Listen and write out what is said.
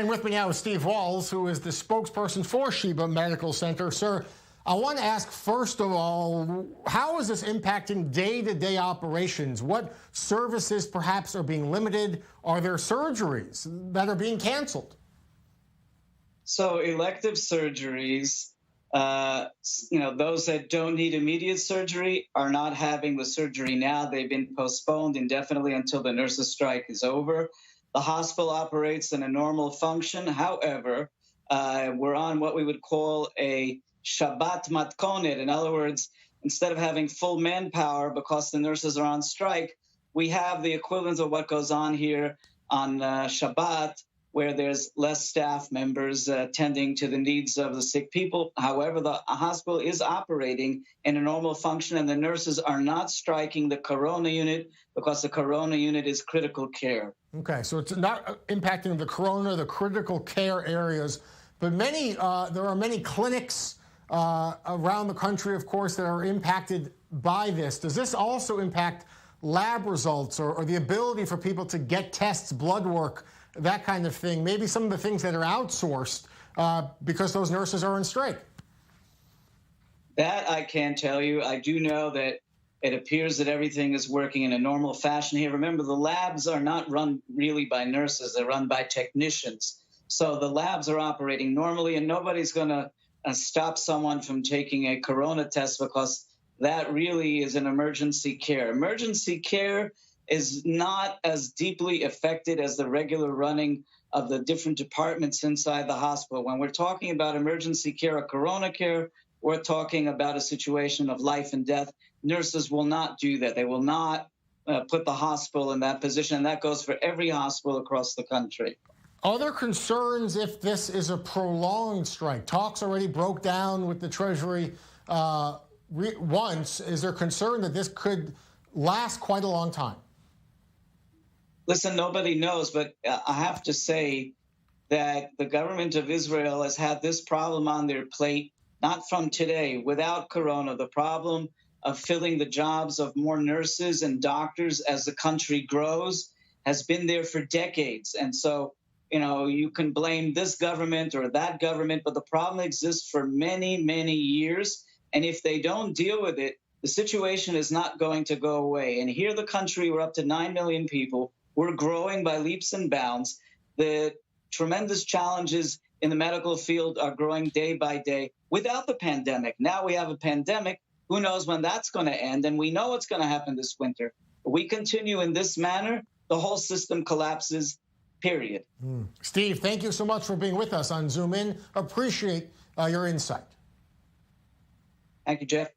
And with me now is Steve Walz, who is the spokesperson for Sheba Medical Center. Sir, I want to ask, first of all, how is this impacting day-to-day operations? What services perhaps are being limited? Are there surgeries that are being canceled? So elective surgeries, those that don't need immediate surgery are not having the surgery now. They've been postponed indefinitely until the nurses' strike is over. The hospital operates in a normal function. However, we're on what we would call a Shabbat matkonet. In other words, instead of having full manpower because the nurses are on strike, we have the equivalent of what goes on here on Shabbat, where there's less staff members tending to the needs of the sick people. However, the hospital is operating in a normal function, and the nurses are not striking the corona unit because the corona unit is critical care. Okay, so it's not impacting the corona, the critical care areas, but there are many clinics around the country, of course, that are impacted by this. Does this also impact lab results or the ability for people to get tests, blood work, that kind of thing? Maybe some of the things that are outsourced because those nurses are on strike? That I can't tell you. I do know that it appears that everything is working in a normal fashion here. Remember, the labs are not run really by nurses. They're run by technicians. So the labs are operating normally, and nobody's going to stop someone from taking a corona test because that really is an emergency care. Emergency care is not as deeply affected as the regular running of the different departments inside the hospital. When we're talking about emergency care or corona care, we're talking about a situation of life and death. Nurses will not do that. They will not put the hospital in that position, and that goes for every hospital across the country. Are there concerns if this is a prolonged strike? Talks already broke down with the Treasury once. Is there concern that this could last quite a long time? Listen, nobody knows, but I have to say that the government of Israel has had this problem on their plate, not from today. Without corona, the problem of filling the jobs of more nurses and doctors as the country grows has been there for decades. And so, you can blame this government or that government, but the problem exists for many, many years. And if they don't deal with it, the situation is not going to go away. And here, the country, we're up to 9 million people. We're growing by leaps and bounds. The tremendous challenges in the medical field are growing day by day without the pandemic. Now we have a pandemic. Who knows when that's going to end? And we know what's going to happen this winter. If we continue in this manner, the whole system collapses, period. Steve, thank you so much for being with us on Zoom In. Appreciate your insight. Thank you, Jeff.